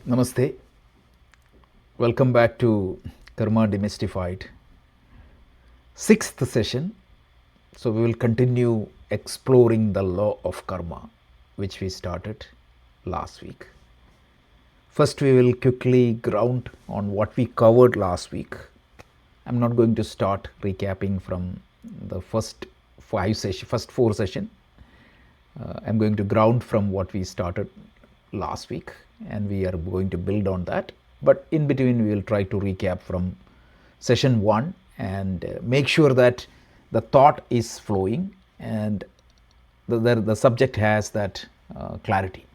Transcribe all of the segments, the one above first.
Namaste. Welcome back to Karma Demystified, sixth session. So we will continue exploring the law of karma, which we started last week. First, we will quickly ground on what we covered last week. I'm not going to start recapping from the first four session. I'm going to ground from what we started last week, and we are going to build on that. But in between, we will try to recap from session 1 and make sure that the thought is flowing and the subject has that clarity.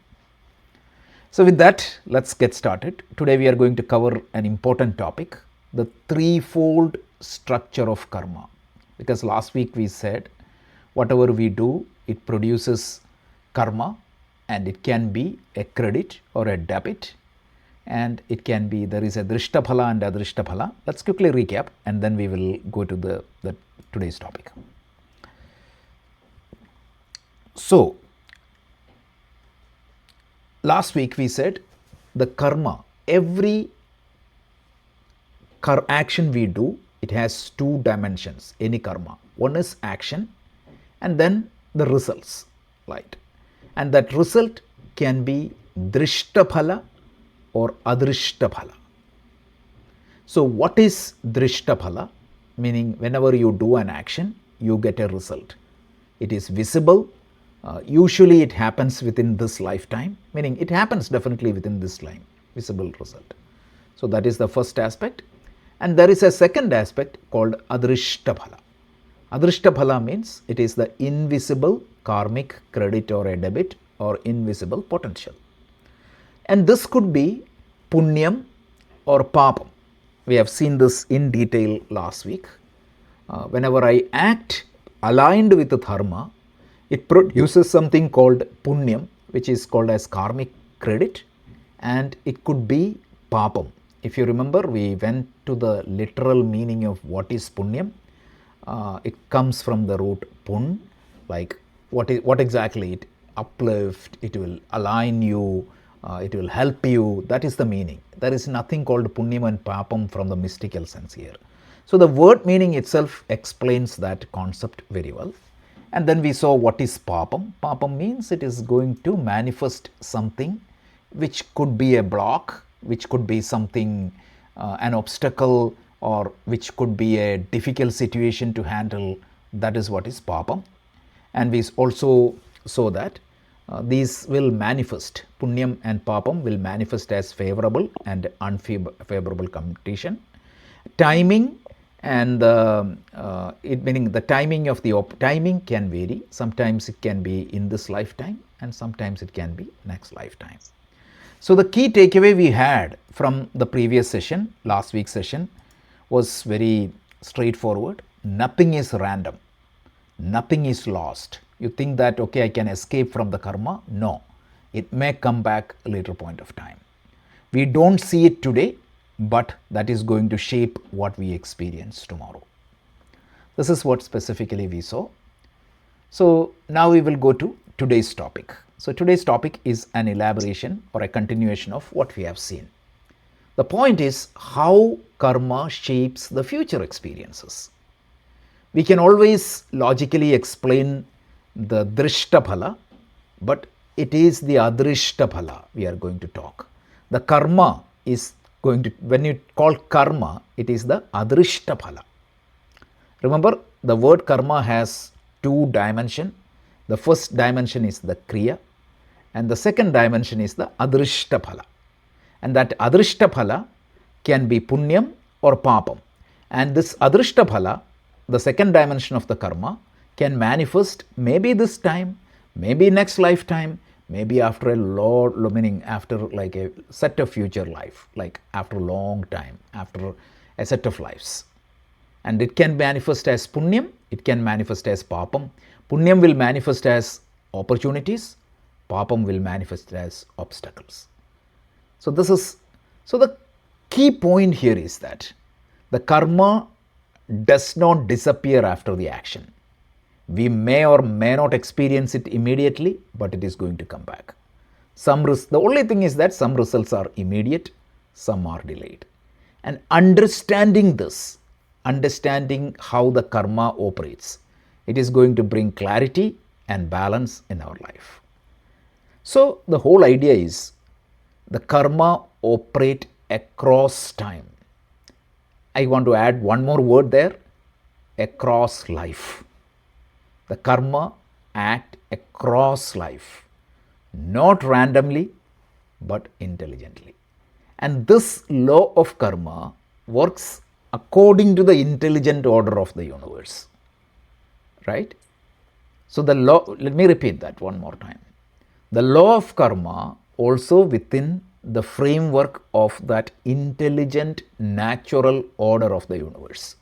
So with that, let's get started. Today we are going to cover an important topic, the threefold structure of karma. Because last week we said whatever we do, it produces karma, and it can be a credit or a debit, and it can be, there is a drishtaphala and adrishtaphala. Let's quickly recap and then we will go to the today's topic. So last week we said the karma, every action we do, it has two dimensions, any karma. One is action and then the results, right? And that result can be drishtaphala or adrishtaphala. So what is drishtaphala? Meaning whenever you do an action, you get a result. It is visible. Usually it happens within this lifetime, meaning it happens definitely within this time, visible result. So that is the first aspect. And there is a second aspect called adrishtaphala. Adrishtaphala means it is the invisible karmic credit or a debit or invisible potential. And this could be punyam or papam. We have seen this in detail last week. Whenever I act aligned with the dharma, it produces something called punyam, which is called as karmic credit, and it could be papam. If you remember, we went to the literal meaning of what is punyam. It comes from the root pun, like what exactly it uplift, it will align you, it will help you. That is the meaning. There is nothing called punyam and papam from the mystical sense here. So the word meaning itself explains that concept very well. And then we saw what is papam. Papam means it is going to manifest something which could be a block, which could be something, an obstacle, or which could be a difficult situation to handle. That is what is papam. And we also saw that these will manifest, punyam and papam will manifest as favorable and unfavorable condition. Timing and it meaning the timing of the timing can vary. Sometimes it can be in this lifetime and sometimes it can be next lifetime. So the key takeaway we had from the previous session, last week's session, was very straightforward. Nothing is random. Nothing is lost. You think that, okay, I can escape from the karma. No, it may come back a later point of time. We don't see it today, but that is going to shape what we experience tomorrow. This is what specifically we saw. So now we will go to today's topic. So today's topic is an elaboration or a continuation of what we have seen. The point is how karma shapes the future experiences. We can always logically explain the drishtaphala, but it is the adrishtaphala we are going to talk. The karma is going to, when you call karma, it is the adrishtaphala. Remember, the word karma has two dimensions. The first dimension is the kriya, and the second dimension is the adrishtaphala. And that adrishtaphala can be punyam or papam. And this adrishtaphala, the second dimension of the karma, can manifest maybe this time, maybe next lifetime, maybe after a long, meaning after like a set of future life, like after a long time, after a set of lives. And it can manifest as punyam, it can manifest as papam. Punyam will manifest as opportunities, papam will manifest as obstacles. So the key point here is that the karma does not disappear after the action. We may or may not experience it immediately, but it is going to come back. The only thing is that some results are immediate, some are delayed. And understanding this, understanding how the karma operates, it is going to bring clarity and balance in our life. So the whole idea is the karma operate across time. I want to add one more word there, across life. The karma act across life, not randomly, but intelligently. And this law of karma works according to the intelligent order of the universe. Right? So the law, let me repeat that one more time. The law of karma also within the framework of that intelligent natural order of the universe.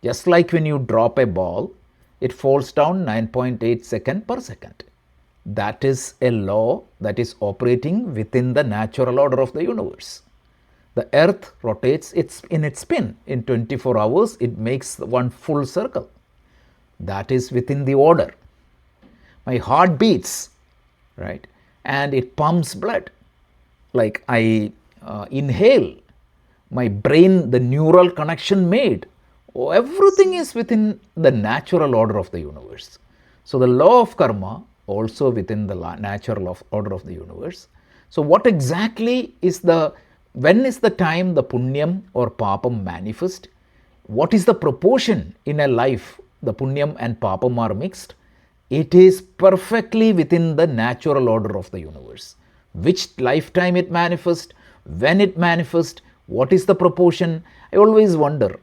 Just like when you drop a ball, it falls down 9.8 seconds per second. That is a law that is operating within the natural order of the universe. The earth rotates in its spin. In 24 hours, it makes one full circle. That is within the order. My heart beats, right? And it pumps blood. Like I inhale, my brain, the neural connection made. Everything is within the natural order of the universe. So the law of karma also within the natural order of the universe. So what exactly is when is the time the punyam or papam manifest? What is the proportion in a life the punyam and papam are mixed? It is perfectly within the natural order of the universe. Which lifetime it manifests, when it manifests, what is the proportion? I always wonder.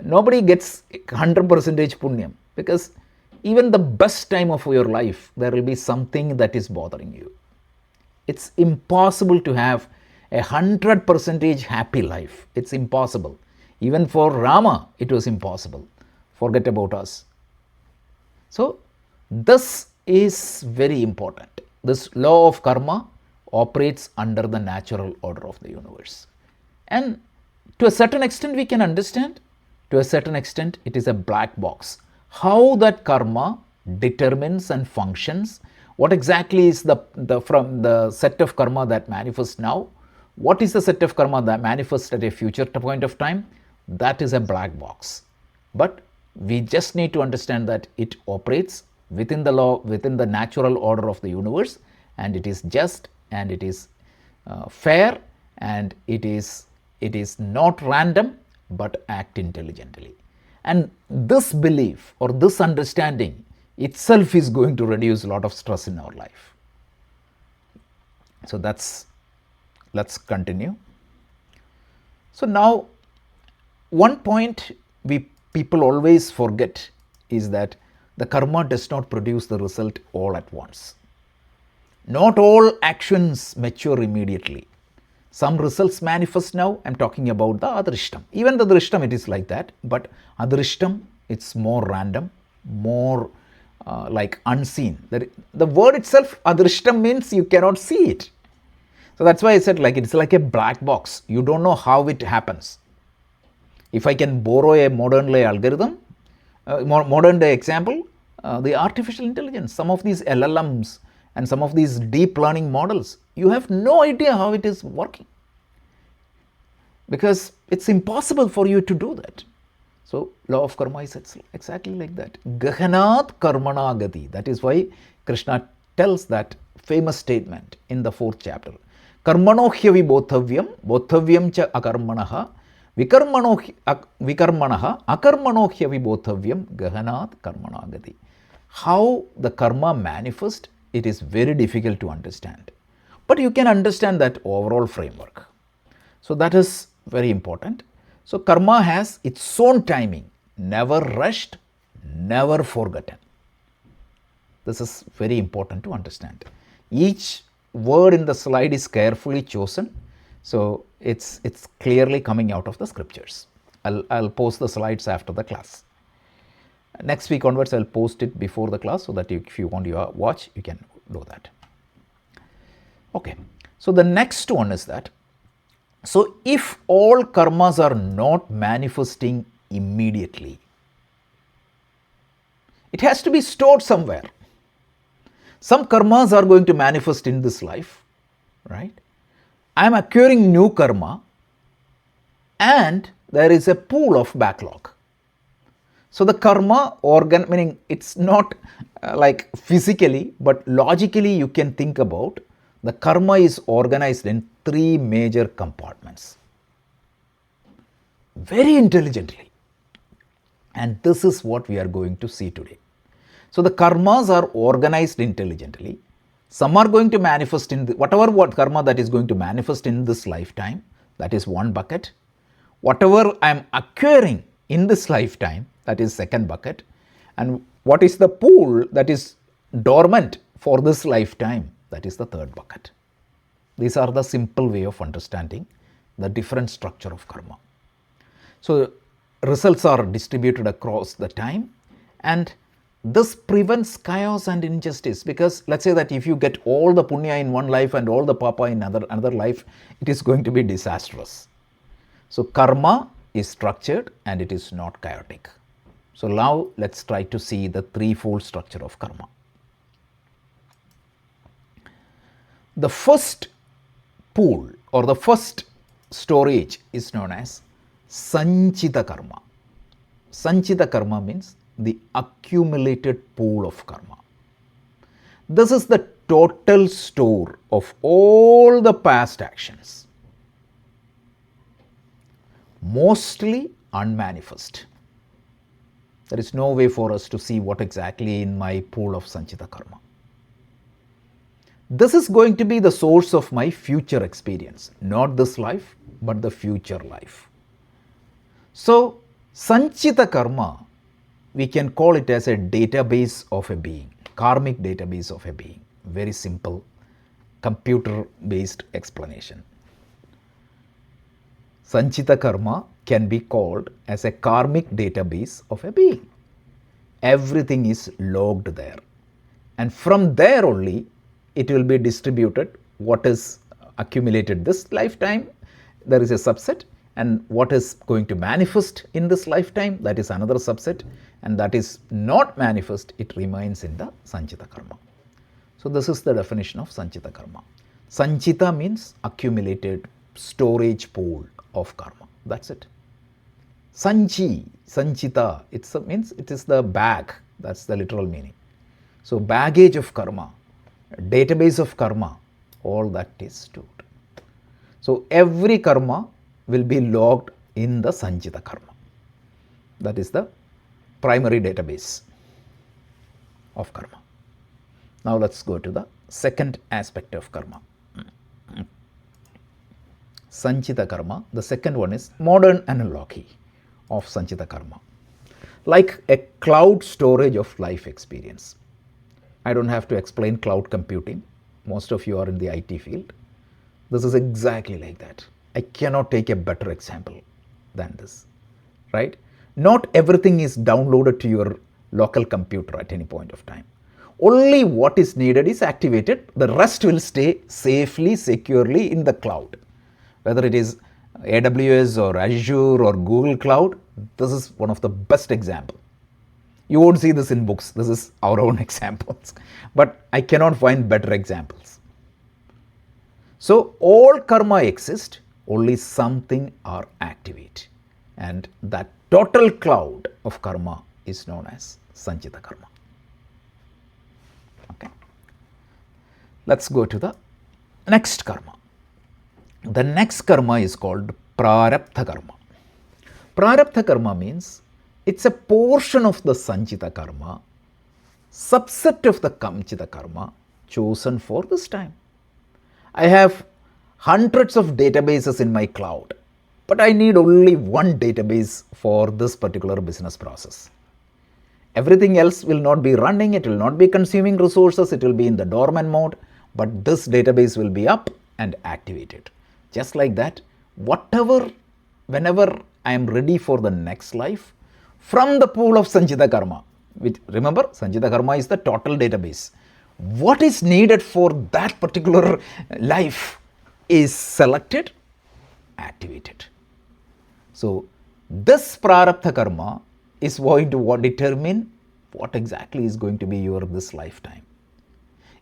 Nobody gets 100% punyam, because even the best time of your life, there will be something that is bothering you. It's impossible to have 100% happy life. It's impossible. Even for Rama, it was impossible. Forget about us. So, this is very important. This law of karma operates under the natural order of the universe. And to a certain extent, we can understand. To a certain extent, it is a black box. How that karma determines and functions, what exactly is from the set of karma that manifests now, what is the set of karma that manifests at a future point of time, that is a black box. But we just need to understand that it operates within the law, within the natural order of the universe, and it is just, and it is fair, and it is not random, but act intelligently. And this belief or this understanding itself is going to reduce a lot of stress in our life. So let's continue. So now, one point people always forget is that the karma does not produce the result all at once. Not all actions mature immediately. Some results manifest now. I am talking about the adrishtam. Even the adrishtam, it is like that. But adrishtam, it's more random, more like unseen. The word itself, adrishtam, means you cannot see it. So that's why I said it's like a black box. You don't know how it happens. If I can borrow a modern day algorithm, modern day example, the artificial intelligence, some of these LLMs and some of these deep learning models, you have no idea how it is working, because it's impossible for you to do that. So law of karma is exactly like that. Gahanat karmana gati. That is why Krishna tells that famous statement in the 4th chapter. Karmano hyavi bodhavyam cha akarmanaha, vikarmanaha akarmano hyavi bodhavyam gahanat karmana gati. How the karma manifests, it is very difficult to understand. But you can understand that overall framework. So that is very important. So karma has its own timing, never rushed, never forgotten. This is very important to understand. Each word in the slide is carefully chosen. So it's clearly coming out of the scriptures. I'll post the slides after the class. Next week onwards, I'll post it before the class so that if you want to watch, you can do that. Okay, so the next one is that, so if all karmas are not manifesting immediately, it has to be stored somewhere. Some karmas are going to manifest in this life, right? I am acquiring new karma and there is a pool of backlog. So the karma organ, meaning it's not like physically, but logically you can think about the karma is organized in 3 major compartments. Very intelligently. And this is what we are going to see today. So the karmas are organized intelligently. Some are going to manifest in whatever karma that is going to manifest in this lifetime, that is one bucket. Whatever I am acquiring in this lifetime, that is second bucket. And what is the pool that is dormant for this lifetime, that is the third bucket. These are the simple way of understanding the different structure of karma. So results are distributed across the time, and this prevents chaos and injustice, because let's say that if you get all the punya in one life and all the papa in another life, it is going to be disastrous. So karma is structured and it is not chaotic. So now let's try to see the threefold structure of karma. The first pool or the first storage is known as Sañchita Karma. Sañchita Karma means the accumulated pool of karma. This is the total store of all the past actions, mostly unmanifest. There is no way for us to see what exactly in my pool of Sañchita Karma. This is going to be the source of my future experience, not this life, but the future life. So, Sañchita Karma, we can call it as a database of a being, karmic database of a being. Very simple, computer-based explanation. Sañchita Karma can be called as a karmic database of a being. Everything is logged there. And from there only, it will be distributed what is accumulated this lifetime, there is a subset, and what is going to manifest in this lifetime, that is another subset, and that is not manifest, it remains in the Sañchita Karma. So this is the definition of Sañchita Karma. Sañchita means accumulated storage pool of karma. That's it. Sañchita, means it is the bag. That's the literal meaning. So baggage of karma, database of karma, all that is stored. So every karma will be logged in the Sañchita Karma. That is the primary database of karma. Now let's go to the second aspect of karma. Sañchita Karma, the second one is modern analogy of Sañchita Karma. Like a cloud storage of life experience. I don't have to explain cloud computing. Most of you are in the IT field. This is exactly like that. I cannot take a better example than this, right? Not everything is downloaded to your local computer at any point of time. Only what is needed is activated. The rest will stay safely, securely in the cloud. Whether it is AWS or Azure or Google Cloud, this is one of the best examples. You won't see this in books. This is our own examples. But I cannot find better examples. So all karma exists, only something are activate. And that total cloud of karma is known as Sañchita Karma. Okay. Let's go to the next karma. The next karma is called Prārabdha Karma. Prārabdha Karma means it's a portion of the Sañchita Karma, subset of the Kamchita Karma chosen for this time. I have hundreds of databases in my cloud, but I need only one database for this particular business process. Everything else will not be running, it will not be consuming resources, it will be in the dormant mode, but this database will be up and activated. Just like that, whenever I am ready for the next life, from the pool of Sañchita Karma, which remember, Sañchita Karma is the total database. What is needed for that particular life is selected, activated. So this Prārabdha Karma is going to determine what exactly is going to be your this lifetime.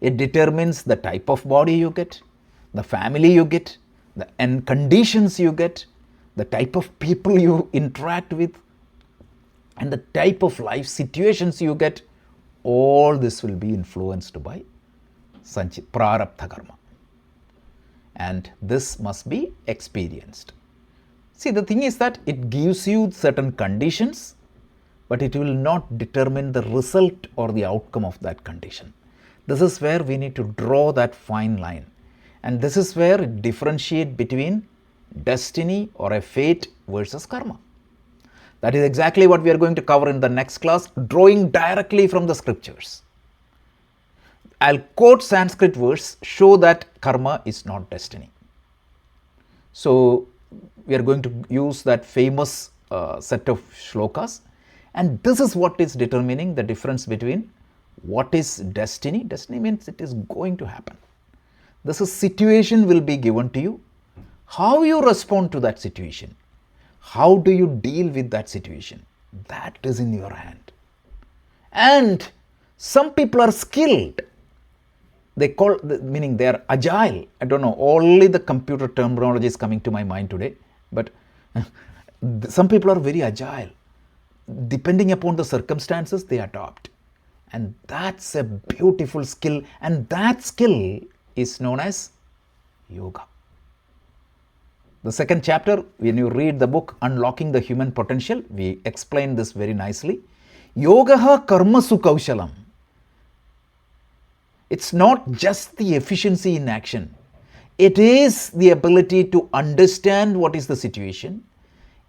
It determines the type of body you get, the family you get, and conditions you get, the type of people you interact with, and the type of life situations you get. All this will be influenced by Prārabdha Karma. And this must be experienced. See, the thing is that it gives you certain conditions, but it will not determine the result or the outcome of that condition. This is where we need to draw that fine line. And this is where it differentiates between destiny or a fate versus karma. That is exactly what we are going to cover in the next class, drawing directly from the scriptures. I'll quote Sanskrit verse, show that karma is not destiny. So we are going to use that famous set of shlokas, and this is what is determining the difference between what is destiny. Destiny means it is going to happen. This is situation will be given to you. How you respond to that situation, how do you deal with that situation, that is in your hand. And some people are skilled. They call, meaning they are agile. I don't know, only the computer terminology is coming to my mind today, but some people are very agile. Depending upon the circumstances, they adopt. And that's a beautiful skill, and that skill is known as yoga. The second chapter, when you read the book Unlocking the Human Potential, we explain this very nicely. Yogaha karmasu kaushalam. It's not just the efficiency in action. It is the ability to understand what is the situation.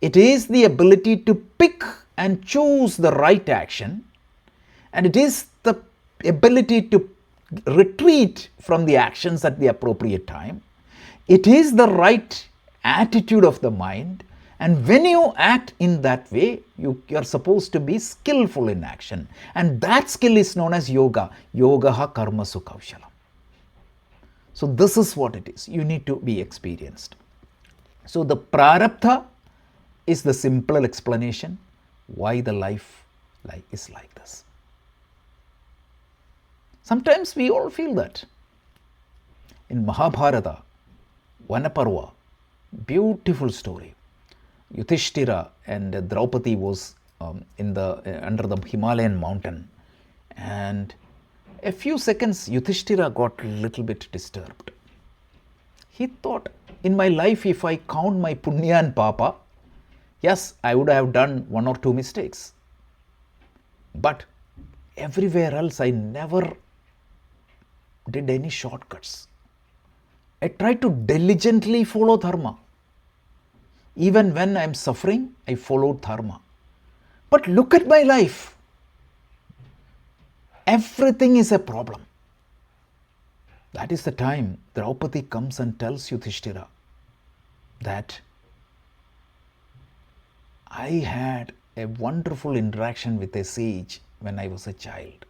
It is the ability to pick and choose the right action. And it is the ability to retreat from the actions at the appropriate time. It is the right attitude of the mind. And when you act in that way, you are supposed to be skillful in action. And that skill is known as yoga. Yogaha karmasu kaushalam. So this is what it is. You need to be experienced. So the prarabdha is the simple explanation why the life is like this. Sometimes we all feel that. In Mahabharata, Vanaparva, beautiful story. Yudhishthira and Draupadi was under the Himalayan mountain, and a few seconds Yudhishthira got a little bit disturbed. He thought, in my life, if I count my punya and papa, yes, I would have done one or two mistakes. But everywhere else, I never did any shortcuts. I tried to diligently follow dharma. Even when I am suffering, I followed dharma. But look at my life. Everything is a problem. That is the time Draupadi comes and tells Yudhishthira that I had a wonderful interaction with a sage when I was a child.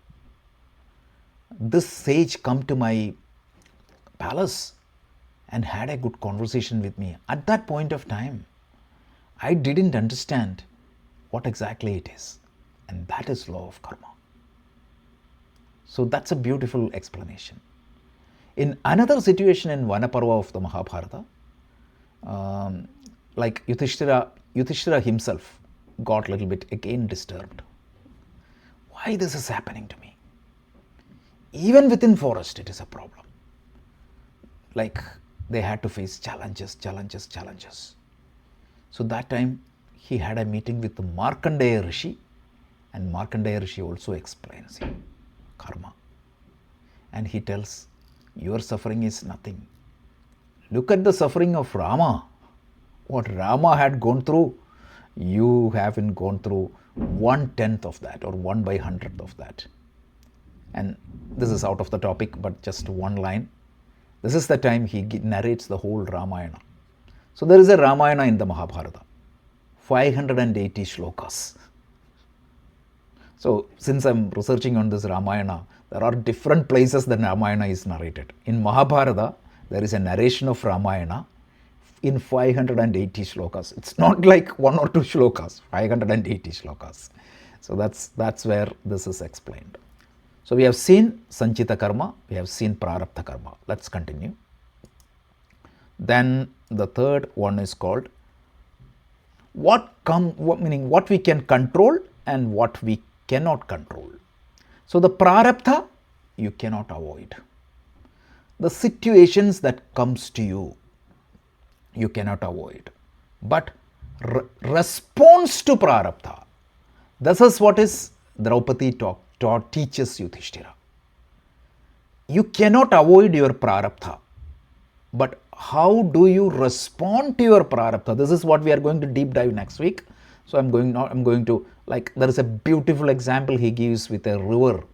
This sage came to my palace and had a good conversation with me. At that point of time, I didn't understand what exactly it is. And that is law of karma. So that's a beautiful explanation. In another situation in Vanaparva of the Mahabharata, like Yudhishthira himself got a little bit again disturbed. Why this is happening to me? Even within forest, it is a problem. Like they had to face challenges. So that time he had a meeting with the Markandeya Rishi, and Markandeya Rishi also explains him karma. And he tells, your suffering is nothing. Look at the suffering of Rama. What Rama had gone through, you haven't gone through 1/10 of that or 1/100th of that. And this is out of the topic, but just one line. This is the time he narrates the whole Ramayana. So there is a Ramayana in the Mahabharata, 580 shlokas. So since I'm researching on this Ramayana, there are different places the Ramayana is narrated. In Mahabharata, there is a narration of Ramayana in 580 shlokas. It's not like one or two shlokas, 580 shlokas. So that's where this is explained. So we have seen Sañchita Karma, we have seen Prārabdha Karma. Let's continue. Then the third one is called meaning what we can control and what we cannot control. So the Prārabdha you cannot avoid. The situations that comes to you, you cannot avoid. But response to Prārabdha, this is what is Draupadi teaches Yudhishthira. You cannot avoid your Prārabdha, but how do you respond to your Prārabdha? This is what we are going to deep dive next week. So I'm going to, like, there is a beautiful example he gives with a river,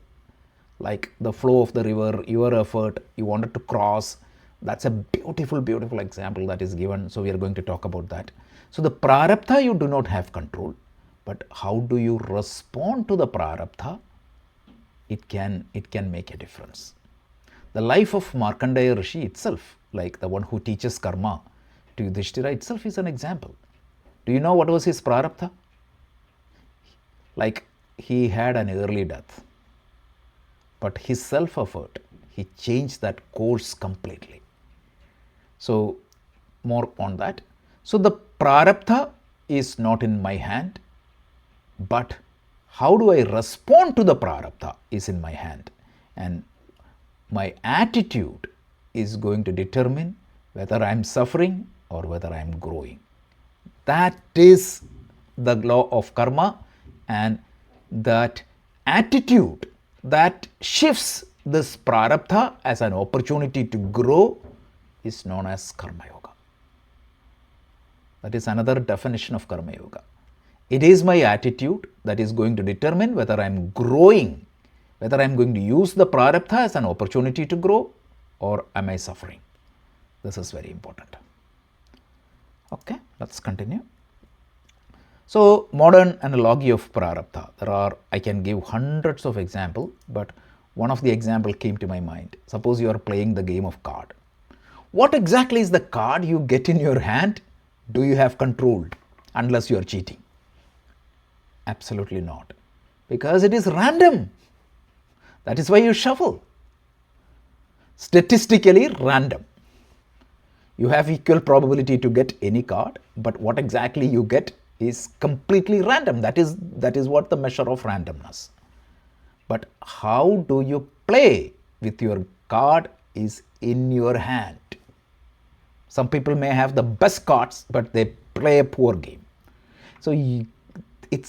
like the flow of the river, your effort, you wanted to cross. That's a beautiful, beautiful example that is given. So we are going to talk about that. So the Prārabdha you do not have control, but how do you respond to the Prārabdha? It can make a difference. The life of Markandeya Rishi itself, like the one who teaches karma to Yudhishthira itself, is an example. Do you know what was his Prārabdha? Like, he had an early death, but his self-effort, he changed that course completely. So more on that. So the Prārabdha is not in my hand, but how do I respond to the Prārabdha is in my hand. And my attitude is going to determine whether I am suffering or whether I am growing. That is the law of karma, and that attitude that shifts this Prārabdha as an opportunity to grow is known as Karma Yoga. That is another definition of Karma Yoga. It is my attitude that is going to determine whether I am growing, whether I am going to use the Prārabdha as an opportunity to grow, or am I suffering. This is very important. Okay, let's continue. So modern analogy of Prārabdha, I can give hundreds of examples, but one of the example came to my mind. Suppose you are playing the game of card. What exactly is the card you get in your hand? Do you have control unless you are cheating? Absolutely not, because it is random. That is why you shuffle. Statistically random. You have equal probability to get any card, but what exactly you get is completely random. That is what the measure of randomness. But how do you play with your card is in your hand. Some people may have the best cards, but they play a poor game. So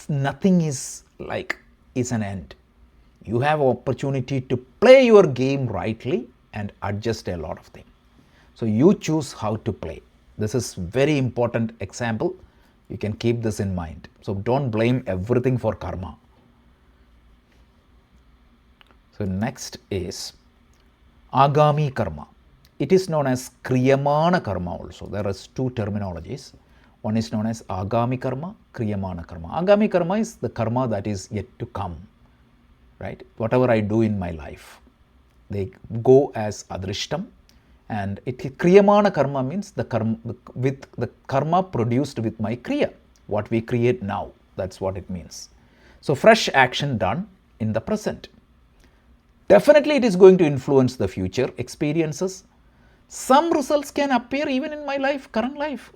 nothing is an end. You have opportunity to play your game rightly and adjust a lot of things. So you choose how to play. This is very important example. You can keep this in mind. So don't blame everything for karma. So next is Āgāmi Karma. It is known as Kriyamāṇa Karma also. There are two terminologies. One is known as Āgāmi Karma, Kriyamāṇa Karma. Āgāmi Karma is the karma that is yet to come. Right? Whatever I do in my life, they go as adrishtam. And Kriyamāṇa Karma means the karma produced with my kriya, what we create now. That's what it means. So fresh action done in the present. Definitely it is going to influence the future experiences. Some results can appear even in my life, current life,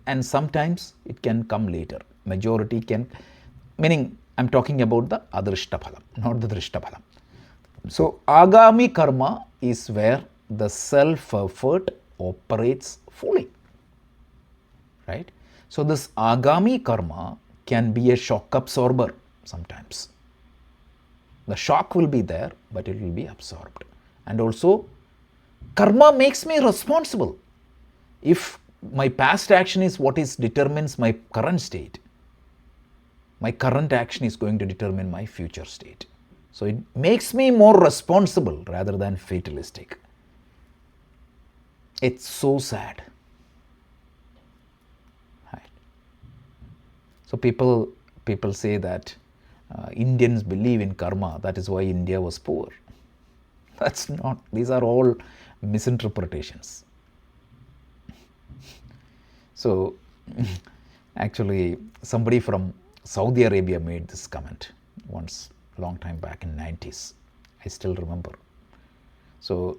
and sometimes it can come later. Majority can, meaning I'm talking about the adrishta phalam, not the drishta phalam. So Āgāmi Karma is where the self-effort operates fully, right? So this Āgāmi Karma can be a shock absorber sometimes. The shock will be there, but it will be absorbed. And also, karma makes me responsible. If my past action is what determines my current state, my current action is going to determine my future state. So it makes me more responsible rather than fatalistic. It's so sad. Right. So people say that Indians believe in karma, that is why India was poor. That's not, these are all misinterpretations. So actually somebody from Saudi Arabia made this comment once, a long time back in 90s. I still remember. So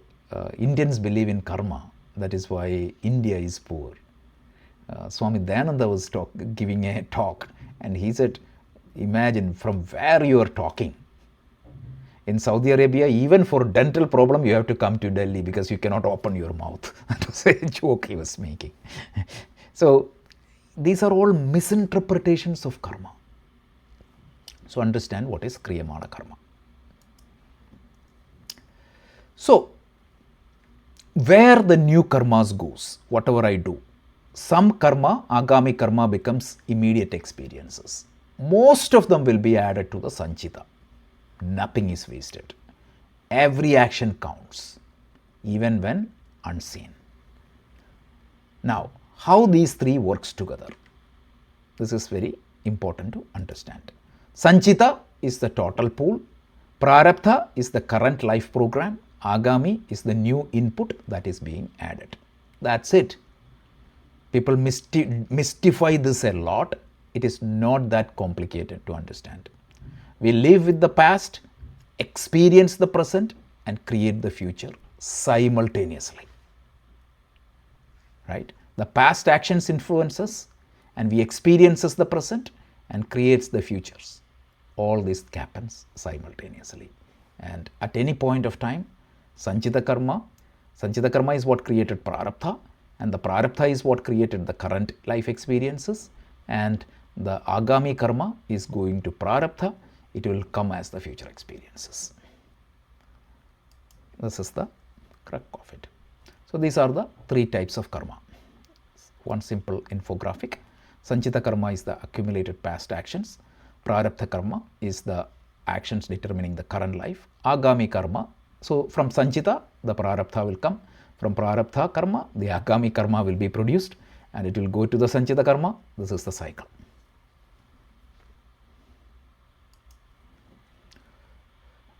Indians believe in karma. That is why India is poor. Swami Dayananda was giving a talk, and he said, imagine from where you are talking. In Saudi Arabia, even for dental problem, you have to come to Delhi because you cannot open your mouth. That was a joke he was making. So these are all misinterpretations of karma. So understand what is Kriyamāṇa karma. So where the new karmas goes, whatever I do, some karma, Āgāmi karma, becomes immediate experiences. Most of them will be added to the Sañchita. Nothing is wasted. Every action counts, even when unseen. Now, how these three works together? This is very important to understand. Sañchita is the total pool. Prārabdha is the current life program. Āgāmi is the new input that is being added. That's it. People mystify this a lot. It is not that complicated to understand. We live with the past, experience the present, and create the future simultaneously. Right? The past actions influences, and we experiences the present and creates the futures. All this happens simultaneously. And at any point of time, Sañchita Karma is what created Prārabdha, and the Prārabdha is what created the current life experiences, and the Āgāmi Karma is going to Prārabdha. It will come as the future experiences. This is the crux of it. So these are the three types of karma. One simple infographic. Sañchita Karma is the accumulated past actions. Prārabdha Karma is the actions determining the current life. Āgāmi Karma, so from Sañchita, the Prārabdha will come. From Prārabdha Karma, the Āgāmi Karma will be produced, and it will go to the Sañchita Karma. This is the cycle.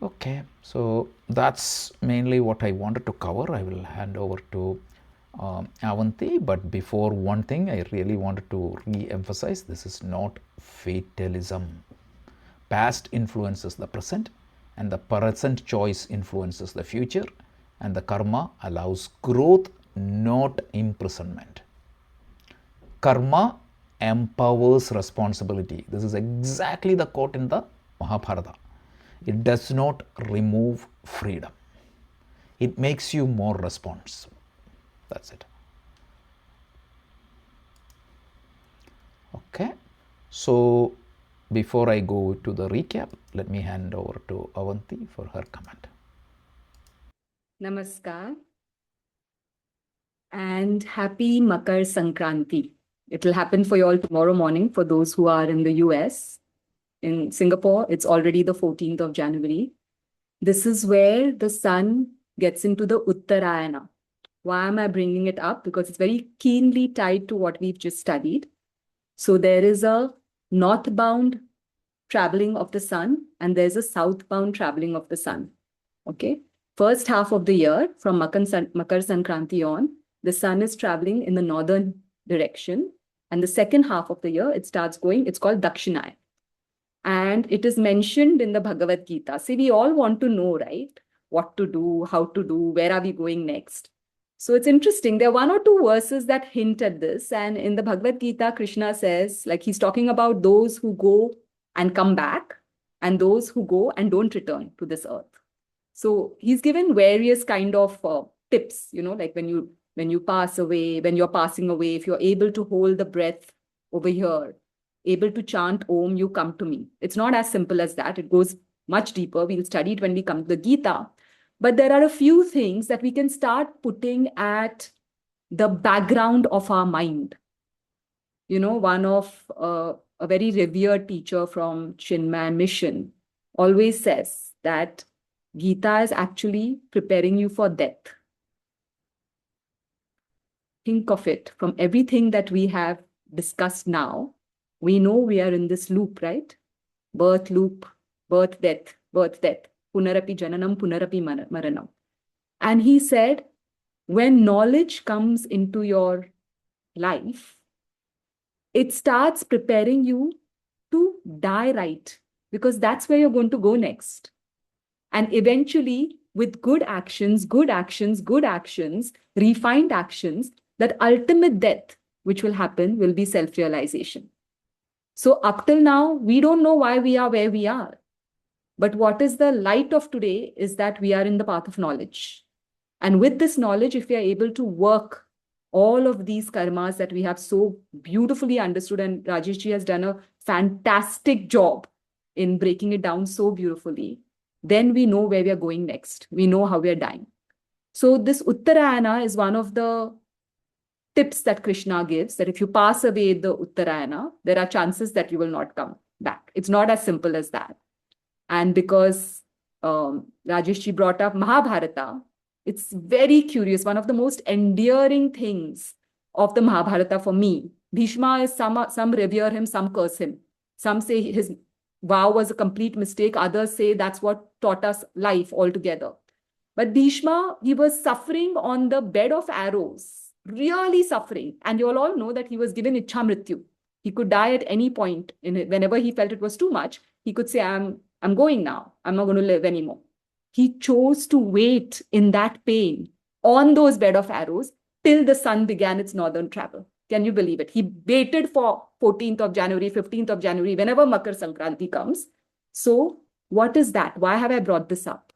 Okay, so that's mainly what I wanted to cover. I will hand over to Avanti, but before one thing, I really wanted to re-emphasize, this is not fatalism. Past influences the present, and the present choice influences the future, and the karma allows growth, not imprisonment. Karma empowers responsibility. This is exactly the quote in the Mahabharata. It does not remove freedom. It makes you more responsible. That's it. Okay. So before I go to the recap, let me hand over to Avanti for her comment. Namaskar and happy Makar Sankranti. It will happen for you all tomorrow morning for those who are in the US. In Singapore, it's already the 14th of January. This is where the sun gets into the Uttarayana. Why am I bringing it up? Because it's very keenly tied to what we've just studied. So there is a northbound traveling of the sun and there's a southbound traveling of the sun. Okay. First half of the year, from Makar Sankranti on, the sun is traveling in the northern direction. And the second half of the year, it starts going, it's called Dakshinaya. And it is mentioned in the Bhagavad Gita. See, we all want to know, right? What to do, how to do, where are we going next? So it's interesting. There are one or two verses that hint at this. And in the Bhagavad Gita, Krishna says, like he's talking about those who go and come back and those who go and don't return to this earth. So he's given various kind of tips, you know, like when you pass away, when you're passing away, if you're able to hold the breath over here, able to chant Om, you come to me. It's not as simple as that. It goes much deeper. We'll study it when we come to the Gita. But there are a few things that we can start putting at the background of our mind. You know, one of a very revered teacher from Chinmay Mission always says that Gita is actually preparing you for death. Think of it. From everything that we have discussed now, we know we are in this loop, right? Birth loop, birth, death, punarapi jananam, punarapi maranam. And he said, when knowledge comes into your life, it starts preparing you to die right. because that's where you're going to go next. And eventually, with good actions, refined actions, that ultimate death, which will happen, will be self-realization. So up till now, we don't know why we are where we are. But what is the light of today is that we are in the path of knowledge. And with this knowledge, if we are able to work all of these karmas that we have so beautifully understood, and Rajeshji has done a fantastic job in breaking it down so beautifully, then we know where we are going next. We know how we are dying. So this Uttarayana is one of the tips that Krishna gives, that if you pass away the Uttarayana, there are chances that you will not come back. It's not as simple as that. And because Rajeshji brought up Mahabharata, it's very curious. One of the most endearing things of the Mahabharata for me, Bhishma is some revere him, some curse him. Some say his vow was a complete mistake. Others say that's what taught us life altogether. But Bhishma, he was suffering on the bed of arrows, really suffering. And you all know that he was given Ichha Mrityu. He could die at any point in it. Whenever he felt it was too much, he could say, I'm going now. I'm not going to live anymore. He chose to wait in that pain on those bed of arrows till the sun began its northern travel. Can you believe it? He waited for 14th of January, 15th of January, whenever Makar Sankranti comes. So what is that? Why have I brought this up?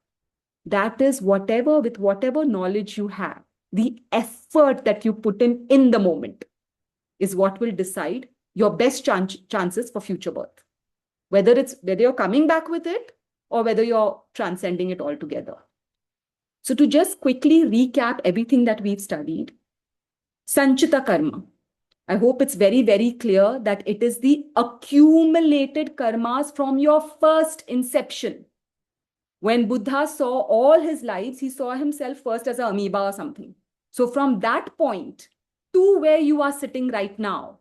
That is with whatever knowledge you have, the effort that you put in the moment is what will decide your best chances for future birth. Whether you're coming back with it or whether you're transcending it altogether. So to just quickly recap everything that we've studied, Sañchita Karma. I hope it's very, very clear that it is the accumulated karmas from your first inception. When Buddha saw all his lives, he saw himself first as an amoeba or something. So from that point to where you are sitting right now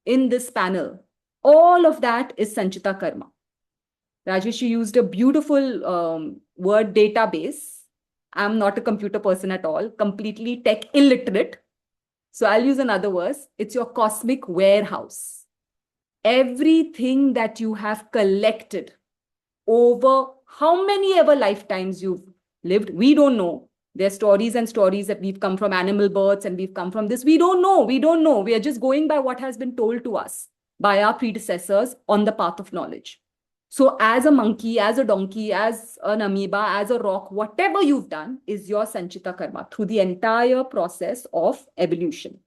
in this panel, all of that is Sañchita Karma. Rajesh used a beautiful word, database. I'm not a computer person at all, completely tech illiterate. So I'll use another word. It's your cosmic warehouse. Everything that you have collected over how many ever lifetimes you've lived, we don't know. There are stories and stories that we've come from animal births and we've come from this. We don't know. We are just going by what has been told to us by our predecessors on the path of knowledge. So as a monkey, as a donkey, as an amoeba, as a rock, whatever you've done is your Sañchita Karma through the entire process of evolution.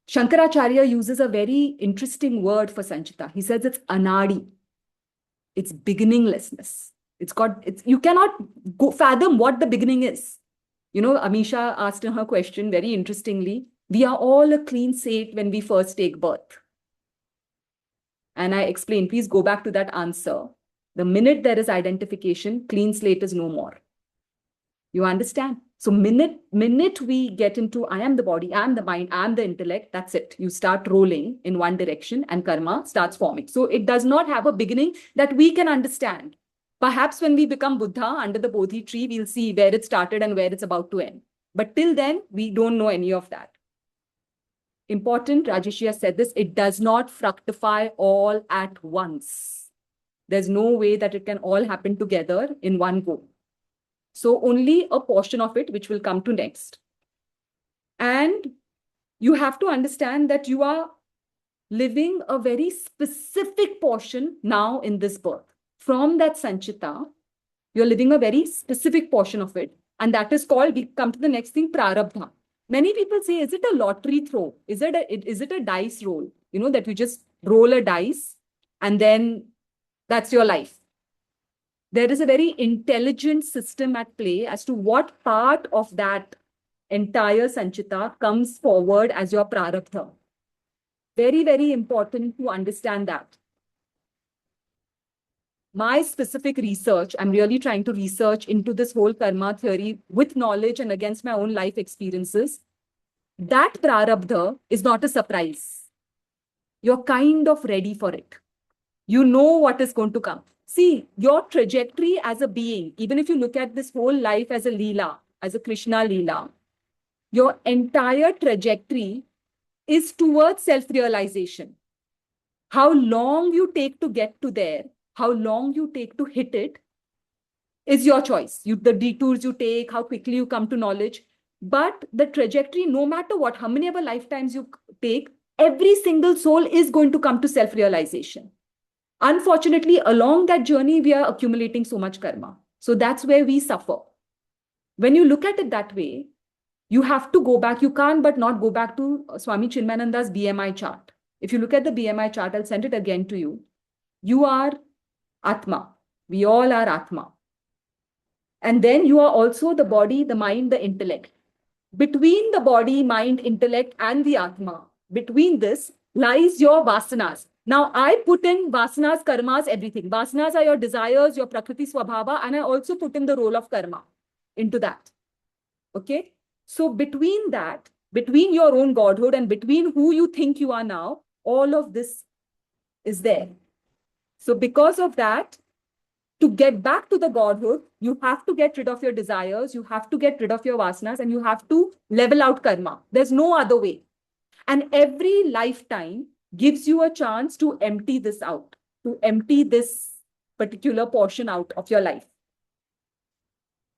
Shankaracharya uses a very interesting word for Sañchita. He says it's anadi. It's beginninglessness. You cannot fathom what the beginning is. You know, Amisha asked her question very interestingly. We are all a clean slate when we first take birth. And I explained, please go back to that answer. The minute there is identification, clean slate is no more. You understand? So minute we get into, I am the body, I am the mind, I am the intellect, that's it. You start rolling in one direction and karma starts forming. So it does not have a beginning that we can understand. Perhaps when we become Buddha under the Bodhi tree, we'll see where it started and where it's about to end. But till then, we don't know any of that. Important, Rajesh has said this, it does not fructify all at once. There's no way that it can all happen together in one go. So only a portion of it, which we'll come to next. And you have to understand that you are living a very specific portion now in this birth. From that Sañchita, you're living a very specific portion of it. And that is called, we come to the next thing, Prārabdha. Many people say, is it a lottery throw? Is it a dice roll? You know, that you just roll a dice and then that's your life. There is a very intelligent system at play as to what part of that entire Sañchita comes forward as your Prārabdha. Very, very important to understand that. My specific research, I'm really trying to research into this whole karma theory with knowledge and against my own life experiences. That Prārabdha is not a surprise. You're kind of ready for it. You know what is going to come. See, your trajectory as a being, even if you look at this whole life as a Leela, as a Krishna Leela, your entire trajectory is towards self-realization. How long you take to get to there, How long you take to hit it is your choice. The detours you take, how quickly you come to knowledge. But the trajectory, no matter what, how many ever lifetimes you take, every single soul is going to come to self-realization. Unfortunately, along that journey, we are accumulating so much karma. So that's where we suffer. When you look at it that way, you have to go back. You can't but not go back to Swami Chinmayananda's BMI chart. If you look at the BMI chart, I'll send it again to you. You are Atma. We all are Atma. And then you are also the body, the mind, the intellect. Between the body, mind, intellect, and the Atma, between this lies your vasanas. Now, I put in vasanas, karmas, everything. Vasanas are your desires, your prakriti swabhava, and I also put in the role of karma into that. Okay? So between that, between your own godhood and between who you think you are now, all of this is there. So because of that, to get back to the godhood, you have to get rid of your desires, you have to get rid of your vasanas, and you have to level out karma. There's no other way. And every lifetime gives you a chance to empty this out, to empty this particular portion out of your life.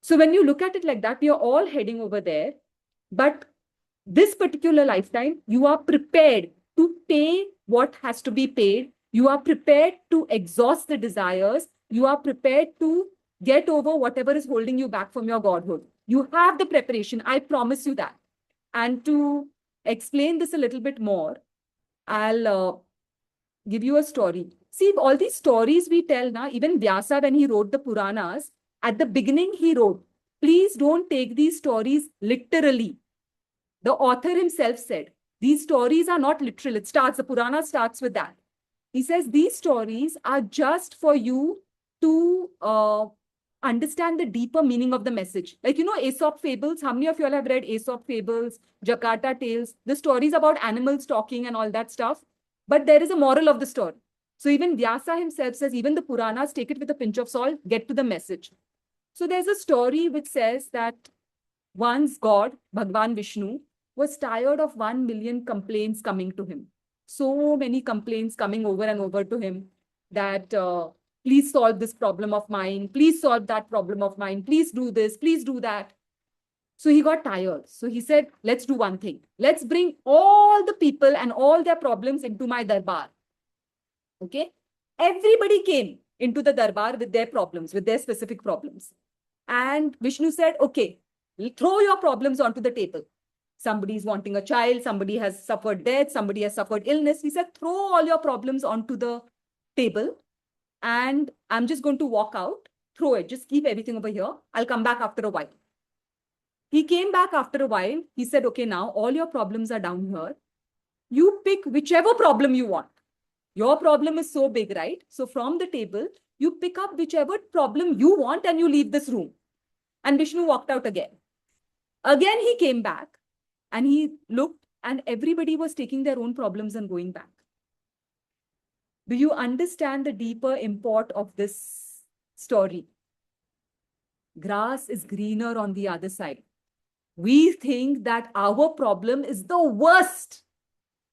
So when you look at it like that, we are all heading over there. But this particular lifetime, you are prepared to pay what has to be paid. You are prepared to exhaust the desires. You are prepared to get over whatever is holding you back from your godhood. You have the preparation. I promise you that. And to explain this a little bit more, I'll give you a story. See, all these stories we tell now, even Vyasa, when he wrote the Puranas, at the beginning he wrote, please don't take these stories literally. The author himself said, these stories are not literal. The Purana starts with that. He says, these stories are just for you to understand the deeper meaning of the message. Like, you know, Aesop fables. How many of you all have read Aesop fables, Jakarta tales, the stories about animals talking and all that stuff? But there is a moral of the story. So even Vyasa himself says, even the Puranas, take it with a pinch of salt, get to the message. So there's a story which says that once God, Bhagwan Vishnu, was tired of 1 million complaints coming to him. So many complaints coming over and over to him that please solve this problem of mine, please solve that problem of mine, please do this, please do that. So he got tired. So he said, let's do one thing. Let's bring all the people and all their problems into my darbar. Okay? Everybody came into the darbar with their problems, with their specific problems. And Vishnu said, okay, throw your problems onto the table. Somebody is wanting a child, somebody has suffered death, somebody has suffered illness. He said, throw all your problems onto the table and I'm just going to walk out, throw it, just keep everything over here. I'll come back after a while. He came back after a while. He said, okay, now all your problems are down here. You pick whichever problem you want. Your problem is so big, right? So from the table, you pick up whichever problem you want and you leave this room. And Vishnu walked out again. Again, he came back and he looked and everybody was taking their own problems and going back. Do you understand the deeper import of this story? Grass is greener on the other side. We think that our problem is the worst.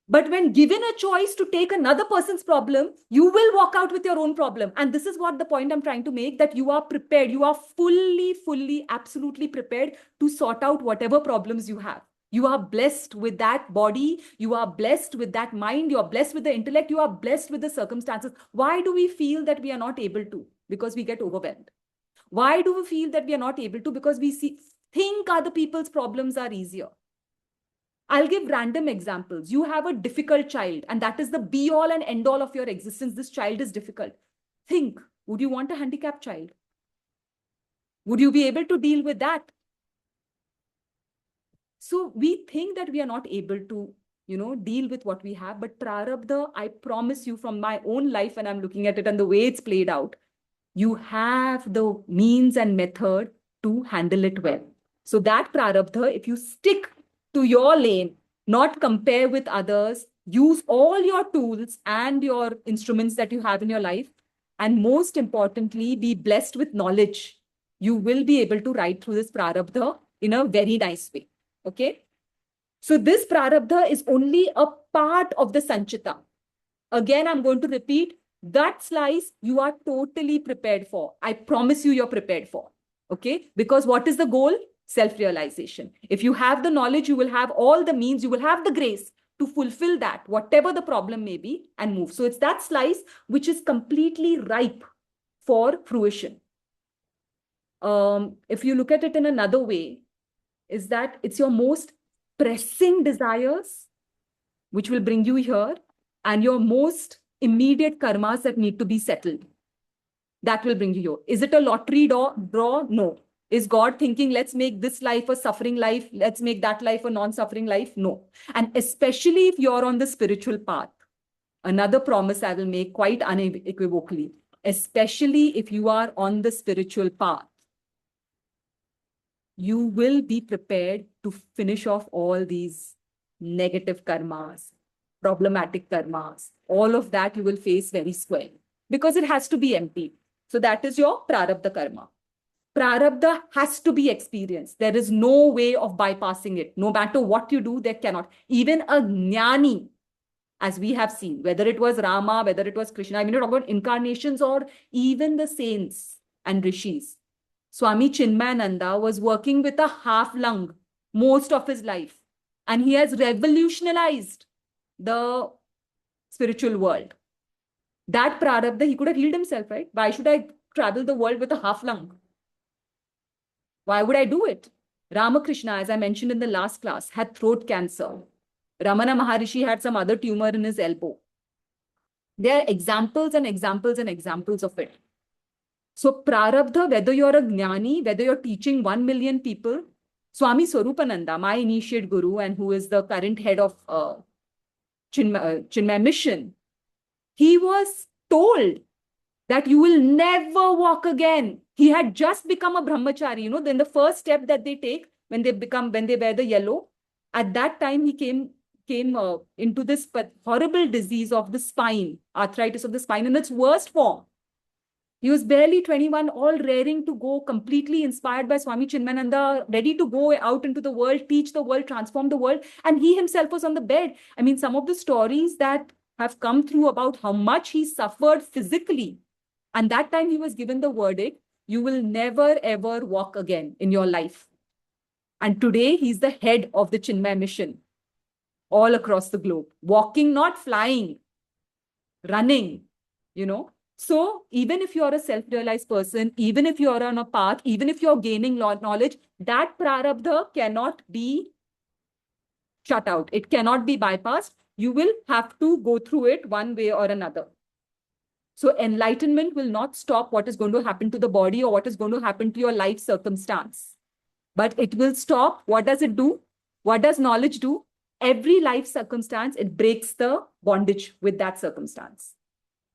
But when given a choice to take another person's problem, you will walk out with your own problem. And this is what the point I'm trying to make, that you are prepared. You are fully, absolutely prepared to sort out whatever problems you have. You are blessed with that body. You are blessed with that mind. You are blessed with the intellect. You are blessed with the circumstances. Why do we feel that we are not able to? Because we get overwhelmed. Why do we feel that we are not able to? Because we think other people's problems are easier. I'll give random examples. You have a difficult child, and that is the be-all and end-all of your existence. This child is difficult. Think, would you want a handicapped child? Would you be able to deal with that? So we think that we are not able to, deal with what we have. But Prārabdha, I promise you from my own life, and I'm looking at it and the way it's played out, you have the means and method to handle it well. So that Prārabdha, if you stick to your lane, not compare with others, use all your tools and your instruments that you have in your life, and most importantly, be blessed with knowledge. You will be able to ride through this Prārabdha in a very nice way. Okay? So this Prārabdha is only a part of the Sañchita. Again, I'm going to repeat, That slice you are totally prepared for. I promise you, you're prepared for. Okay? Because what is the goal? Self-realization. If you have the knowledge, you will have all the means, you will have the grace to fulfill that, whatever the problem may be, and move. So it's that slice which is completely ripe for fruition. If you look at it in another way, is that it's your most pressing desires which will bring you here, and your most immediate karmas that need to be settled. That will bring you here. Is it a lottery draw? No. Is God thinking, let's make this life a suffering life, let's make that life a non-suffering life? No. And especially if you're on the spiritual path, another promise I will make quite unequivocally, especially if you are on the spiritual path, you will be prepared to finish off all these negative karmas, problematic karmas. All of that you will face very square because it has to be empty. So that is your Prārabdha Karma. Prārabdha has to be experienced. There is no way of bypassing it. No matter what you do, there cannot. Even a jnani, as we have seen, whether it was Rama, whether it was Krishna, I mean, you talk about incarnations or even the saints and rishis. Swami Chinmayananda was working with a half lung most of his life, and he has revolutionized the spiritual world. That Prārabdha, he could have healed himself, right? Why should I travel the world with a half lung? Why would I do it? Ramakrishna, as I mentioned in the last class, had throat cancer. Ramana Maharishi had some other tumor in his elbow. There are examples and examples and examples of it. So Prārabdha, whether you're a jnani, whether you're teaching 1 million people, Swami Swarupananda, my initiate guru and who is the current head of Chinmay Mission, he was told that you will never walk again. He had just become a brahmachari, you know, then the first step that they take when they wear the yellow, at that time he came into this horrible disease of the spine, arthritis of the spine in its worst form. He was barely 21, all raring to go, completely inspired by Swami Chinmayananda, ready to go out into the world, teach the world, transform the world. And he himself was on the bed. I mean, some of the stories that have come through about how much he suffered physically. And that time he was given the verdict, you will never, ever walk again in your life. And today he's the head of the Chinmay Mission all across the globe, walking, not flying, running, you know. So even if you're a self-realized person, even if you're on a path, even if you're gaining knowledge, that Prārabdha cannot be shut out. It cannot be bypassed. You will have to go through it one way or another. So enlightenment will not stop what is going to happen to the body or what is going to happen to your life circumstance. But it will stop. What does it do? What does knowledge do? Every life circumstance, it breaks the bondage with that circumstance.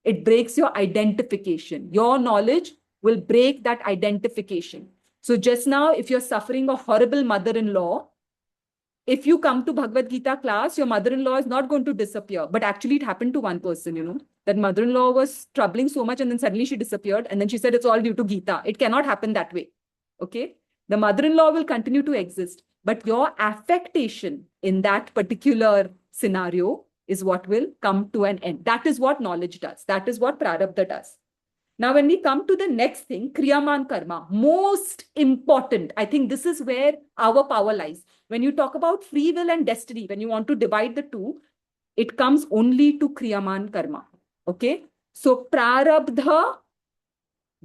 It breaks your identification. Your knowledge will break that identification. So just now, if you're suffering a horrible mother-in-law, if you come to Bhagavad Gita class, your mother-in-law is not going to disappear. But actually it happened to one person, you know, that mother-in-law was troubling so much and then suddenly she disappeared. And then she said, it's all due to Gita. It cannot happen that way. Okay. The mother-in-law will continue to exist, but your affectation in that particular scenario is what will come to an end. That is what knowledge does. That is what Prārabdha does. Now, when we come to the next thing, Kriyamāṇa Karma, most important. I think this is where our power lies. When you talk about free will and destiny, when you want to divide the two, it comes only to Kriyamāṇa Karma. Okay. So Prārabdha,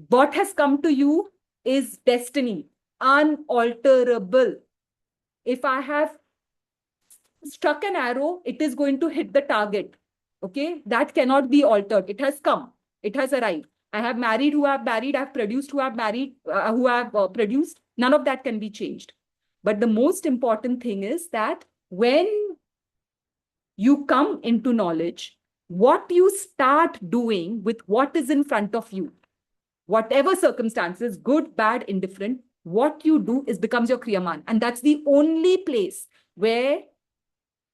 what has come to you is destiny, unalterable. If I have struck an arrow, it is going to hit the target. Okay. That cannot be altered. It has come. It has arrived. I have married who have married. I have produced who have married, who have produced. None of that can be changed. But the most important thing is that when you come into knowledge, what you start doing with what is in front of you, whatever circumstances, good, bad, indifferent, what you do is becomes your Kriyamāṇa. And that's the only place where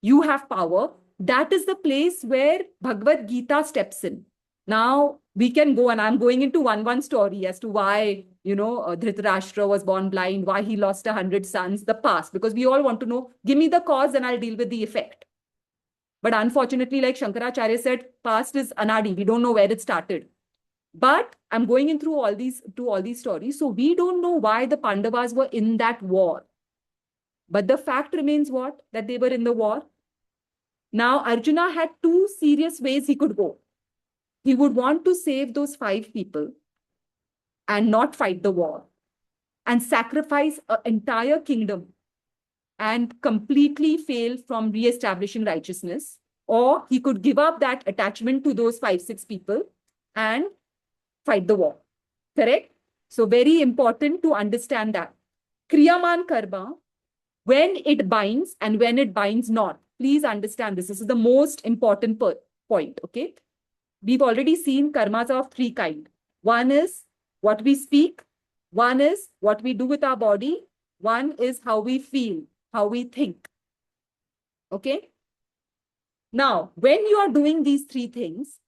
you have power. That is the place where Bhagavad Gita steps in. Now we can go, and I'm going into one story as to why, you know, Dhritarashtra was born blind, why he lost 100 sons, the past, because we all want to know, give me the cause and I'll deal with the effect. But unfortunately, like Shankaracharya said, past is anadi. We don't know where it started. But I'm going in through all these stories. So we don't know why the Pandavas were in that war. But the fact remains what? That they were in the war. Now, Arjuna had two serious ways he could go. He would want to save those 5 people and not fight the war and sacrifice an entire kingdom and completely fail from re-establishing righteousness. Or he could give up that attachment to those 5-6 people and fight the war. Correct? So very important to understand that. Kriyamāṇa Karma, when it binds and when it binds not. Please understand this. This is the most important point. Okay? We've already seen karmas are of 3 kinds. One is what we speak. One is what we do with our body. One is how we feel, how we think. Okay? Now, when you are doing these 3 things,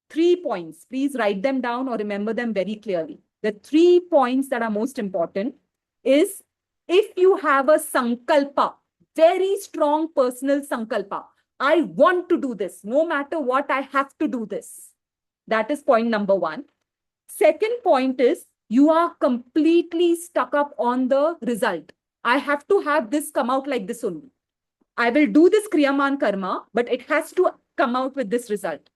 3 points, please write them down or remember them very clearly. The 3 points that are most important is if you have a sankalpa, very strong personal sankalpa, I want to do this, no matter what, I have to do this. That is point number 1. Second point is you are completely stuck up on the result. I have to have this come out like this only. I will do this Kriyamāṇa Karma, but it has to come out with this result.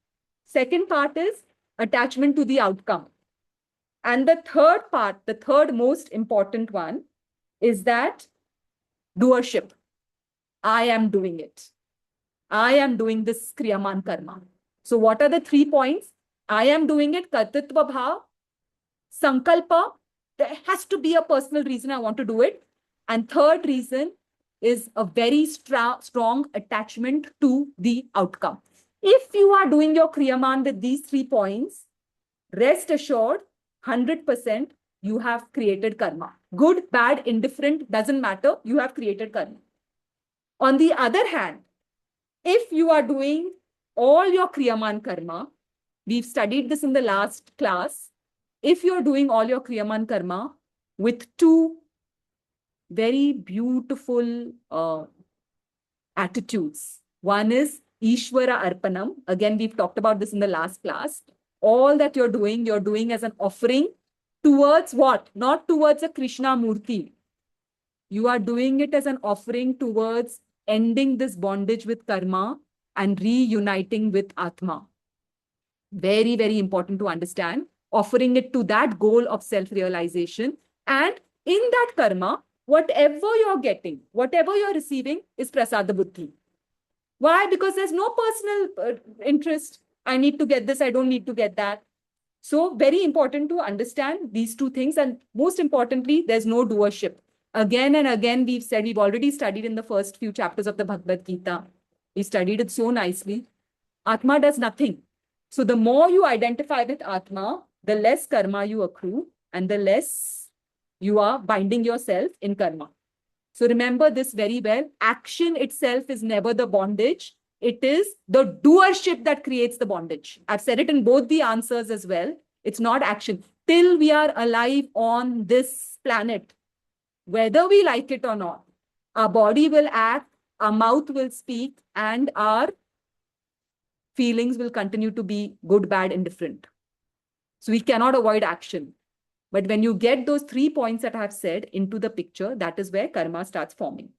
Second part is attachment to the outcome. And the third part, the third most important one, is that doership. I am doing it. I am doing this Kriyamāṇa Karma. So what are the 3 points? I am doing it, kartritva bhav, sankalpa, there has to be a personal reason I want to do it. And third reason is a very strong attachment to the outcome. If you are doing your Kriyamāṇa with these 3 points, rest assured, 100% you have created karma. Good, bad, indifferent, doesn't matter. You have created karma. On the other hand, if you are doing all your Kriyamāṇa Karma, we've studied this in the last class. If you're doing all your Kriyamāṇa Karma with 2 very beautiful attitudes. One is Ishvara Arpanam. Again, we've talked about this in the last class. All that you're doing as an offering towards what? Not towards a Krishna Murti. You are doing it as an offering towards ending this bondage with karma and reuniting with Atma. Very, very important to understand. Offering it to that goal of self-realization. And in that karma, whatever you're getting, whatever you're receiving is prasada buddhi. Why? Because there's no personal interest. I need to get this, I don't need to get that. So very important to understand these 2 things. And most importantly, there's no doership. Again and again, we've already studied in the first few chapters of the Bhagavad Gita. We studied it so nicely. Atma does nothing. So the more you identify with Atma, the less karma you accrue and the less you are binding yourself in karma. So remember this very well. Action itself is never the bondage. It is the doership that creates the bondage. I've said it in both the answers as well. It's not action. Till we are alive on this planet, whether we like it or not, our body will act, our mouth will speak, and our feelings will continue to be good, bad, indifferent. So we cannot avoid action. But when you get those 3 points that I have said into the picture, that is where karma starts forming.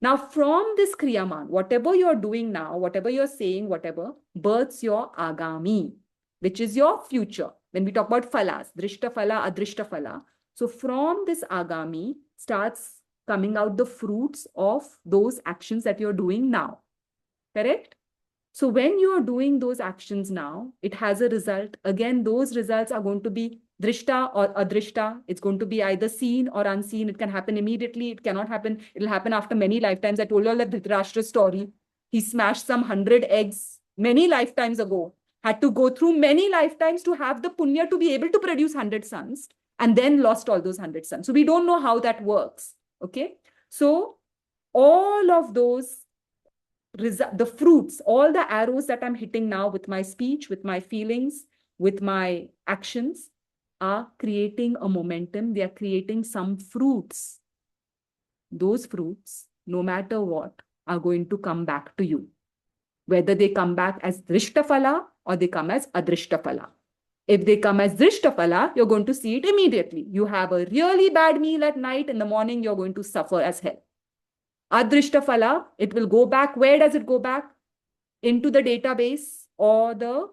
Now, from this Kriyamāṇa, whatever you're doing now, whatever you're saying, whatever, births your Āgāmi, which is your future. When we talk about phalas, drishta phala, adrishta phala. So from this Āgāmi starts coming out the fruits of those actions that you're doing now. Correct? So when you're doing those actions now, it has a result. Again, those results are going to be drishta or adrishta. It's going to be either seen or unseen. It can happen immediately. It cannot happen. It'll happen after many lifetimes. I told you all that Dhritarashtra's story. He smashed some 100 eggs many lifetimes ago. Had to go through many lifetimes to have the punya to be able to produce 100 sons, and then lost all those 100 sons. So we don't know how that works. Okay. So all of those, the fruits, all the arrows that I'm hitting now with my speech, with my feelings, with my actions, are creating a momentum. They are creating some fruits. Those fruits, no matter what, are going to come back to you. whether they come back as Drishtaphala or they come as Adrishtaphala. If they come as Drishtaphala, you're going to see it immediately. You have a really bad meal at night, in the morning, you're going to suffer as hell. Adrishtaphala, it will go back. Where does it go back? Into the database or the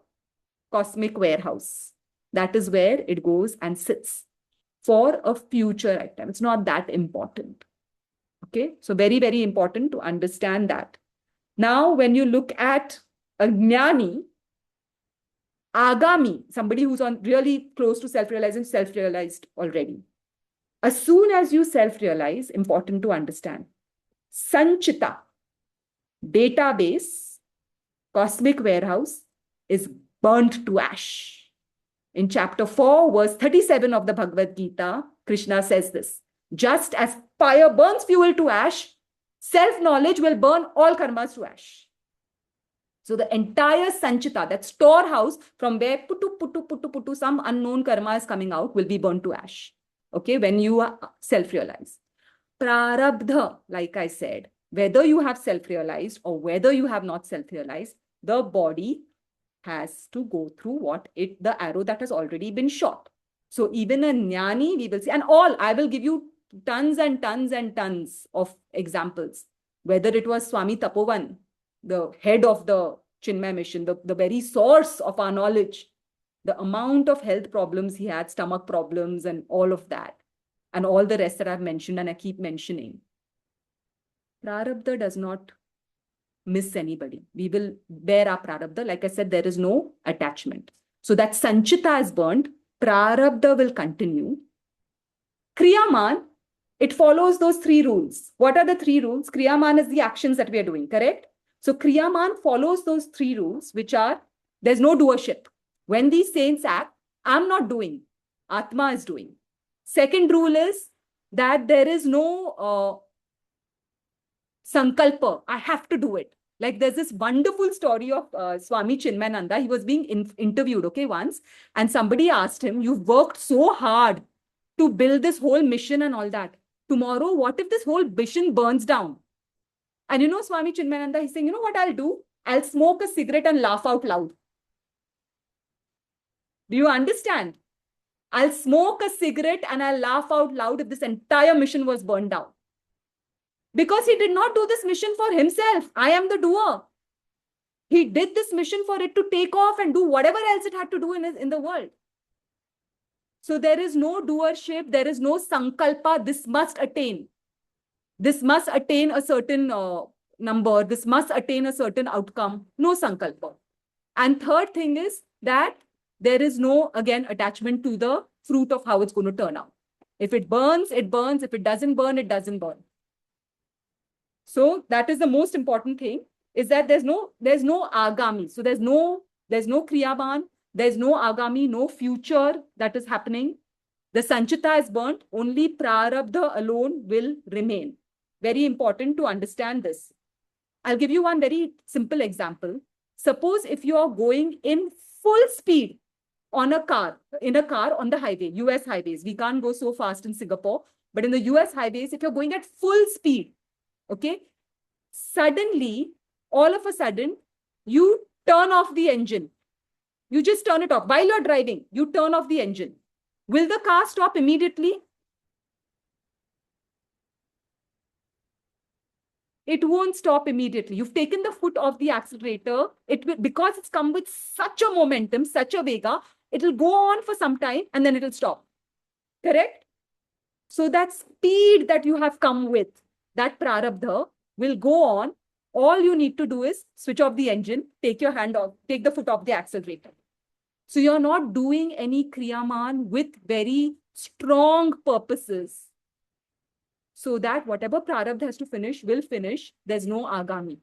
cosmic warehouse. That is where it goes and sits for a future lifetime. It's not that important. Okay, so very, very important to understand that. Now, when you look at a jnani, Āgāmi, somebody who's on really close to self-realizing, self-realized already. As soon as you self-realize, important to understand, Sañchita, database, cosmic warehouse, is burnt to ash. In chapter 4, verse 37 of the Bhagavad Gita, Krishna says this: just as fire burns fuel to ash, self-knowledge will burn all karmas to ash. So the entire Sañchita, that storehouse from where putu, some unknown karma is coming out, will be burnt to ash. Okay, when you are self-realized. Prārabdha, like I said, whether you have self-realized or whether you have not self-realized, the body has to go through the arrow that has already been shot. So even a jnani, we will see, and I will give you tons and tons and tons of examples. Whether it was Swami Tapovan, the head of the Chinmay mission, the very source of our knowledge, the amount of health problems he had, stomach problems and all of that, and all the rest that I've mentioned and I keep mentioning. Prārabdha does not miss anybody. We will bear our Prārabdha. Like I said, there is no attachment. So that Sañchita is burnt. Prārabdha will continue. Kriyamāṇa, it follows those 3 rules. What are the 3 rules? Kriyamāṇa is the actions that we are doing, correct? So Kriyamāṇa follows those 3 rules, which are, there's no doership. When these saints act, I'm not doing. Atma is doing. Second rule is that there is no sankalpa. I have to do it. Like there's this wonderful story of Swami Chinmayananda. He was being interviewed, okay, once. And somebody asked him, you've worked so hard to build this whole mission and all that. Tomorrow, what if this whole mission burns down? And you know, Swami Chinmayananda, he's saying, you know what I'll do? I'll smoke a cigarette and laugh out loud. Do you understand? I'll smoke a cigarette and I'll laugh out loud if this entire mission was burned down. Because he did not do this mission for himself. I am the doer. He did this mission for it to take off and do whatever else it had to do in the world. So there is no doership. There is no sankalpa. This must attain. This must attain a certain number. This must attain a certain outcome. No sankalpa. And third thing is that there is no, again, attachment to the fruit of how it's going to turn out. If it burns, it burns. If it doesn't burn, it doesn't burn. So that is the most important thing, is that there's no Āgāmi. So there's no Kriyamāṇa, there's no Āgāmi, no future that is happening. The Sañchita is burnt. Only Prārabdha alone will remain. Very important to understand this. I'll give you one very simple example. Suppose if you are going in full speed in a car on the highway, US highways. We can't go so fast in Singapore, but in the US highways, if you're going at full speed, okay, suddenly, all of a sudden, you turn off the engine. You just turn it off. While you're driving, you turn off the engine. Will the car stop immediately? It won't stop immediately. You've taken the foot off the accelerator. It will, because it's come with such a momentum, such a vega, it will go on for some time and then it will stop. Correct? So that speed that you have come with, that Prārabdha will go on. All you need to do is switch off the engine, take your hand off, take the foot off the accelerator. So you're not doing any Kriyamāṇa with very strong purposes. So that whatever Prārabdha has to finish, will finish. There's no Āgāmi.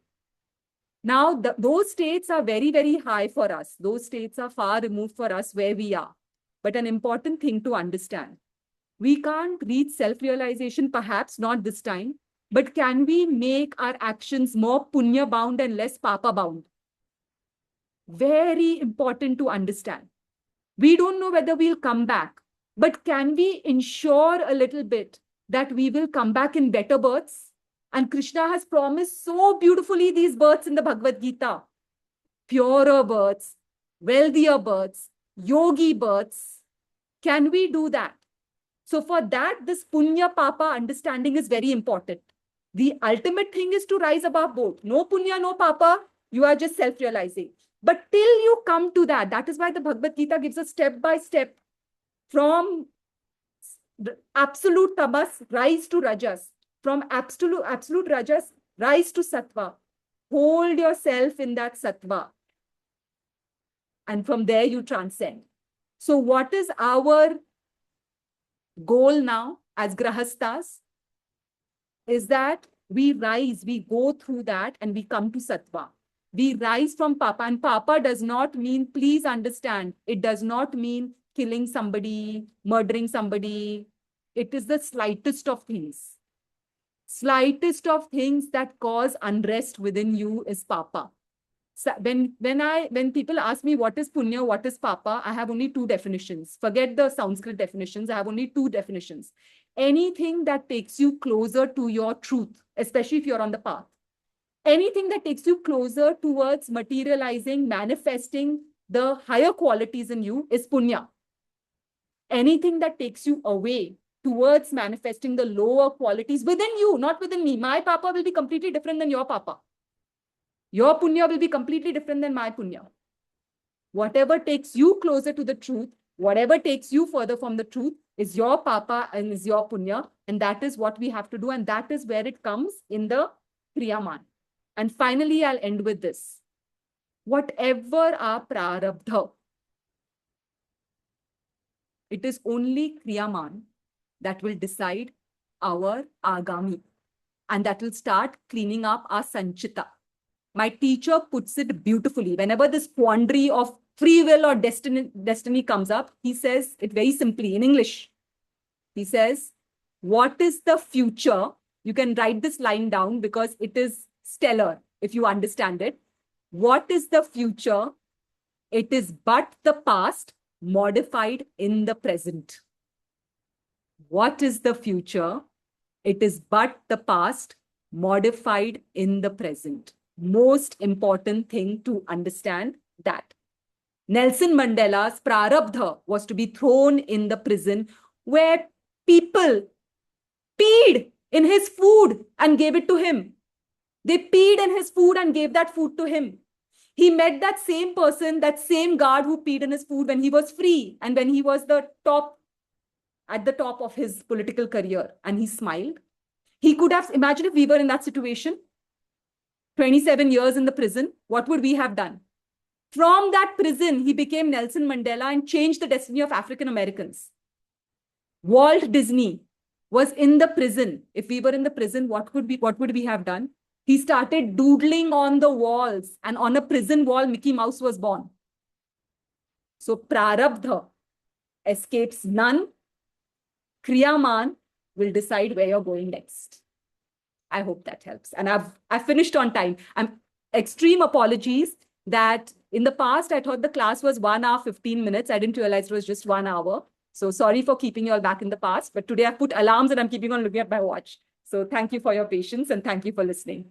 Now, those states are very, very high for us. Those states are far removed for us where we are. But an important thing to understand, we can't reach self-realization, perhaps not this time, but can we make our actions more punya-bound and less papa-bound? Very important to understand. We don't know whether we'll come back, but can we ensure a little bit that we will come back in better births? And Krishna has promised so beautifully these births in the Bhagavad Gita. purer births, wealthier births, yogi births. Can we do that? So for that, this punya papa understanding is very important. The ultimate thing is to rise above both. No punya, no papa, you are just self-realizing. But till you come to that, that is why the Bhagavad Gita gives us step by step from absolute tamas, rise to rajas. From absolute rajas, rise to sattva. Hold yourself in that sattva. And from there you transcend. So what is our goal now as grahastas? Is that we rise, we go through that and we come to sattva. We rise from papa, and papa does not mean, please understand, it does not mean killing somebody, murdering somebody. It is the slightest of things. Slightest of things that cause unrest within you is papa. So when people ask me what is punya, what is papa, I have only two definitions. Forget the Sanskrit definitions. I have only two definitions. Anything that takes you closer to your truth, especially if you're on the path. Anything that takes you closer towards materializing, manifesting the higher qualities in you is punya. Anything that takes you away towards manifesting the lower qualities within you, not within me. My papa will be completely different than your papa. Your punya will be completely different than my punya. Whatever takes you closer to the truth, whatever takes you further from the truth is your papa and is your punya. And that is what we have to do. And that is where it comes in the Kriyamāṇa. And finally, I'll end with this. Whatever our prārabdha, it is only Kriyamāṇa that will decide our Āgāmi. And that will start cleaning up our Sañchita. My teacher puts it beautifully. Whenever this quandary of free will or destiny comes up, he says it very simply in English. He says, what is the future? You can write this line down because it is stellar if you understand it. What is the future? It is but the past modified in the present. What is the future? It is but the past modified in the present. Most important thing to understand that. Nelson Mandela's Prārabdha was to be thrown in the prison where people peed in his food and gave it to him. They peed in his food and gave that food to him. He met that same person, that same guard who peed in his food when he was free and when he was at the top of his political career, and he smiled. He could have, imagine if we were in that situation, 27 years in the prison, what would we have done? From that prison, he became Nelson Mandela and changed the destiny of African Americans. Walt Disney was in the prison. If we were in the prison, what would we have done? He started doodling on the walls, and on a prison wall, Mickey Mouse was born. So Prārabdha escapes none. Kriyamāṇa will decide where you're going next. I hope that helps. And I've finished on time. Extreme apologies that in the past, I thought the class was 1 hour, 15 minutes. I didn't realize it was just 1 hour. So sorry for keeping you all back in the past. But today I've put alarms and I'm keeping on looking at my watch. So thank you for your patience and thank you for listening.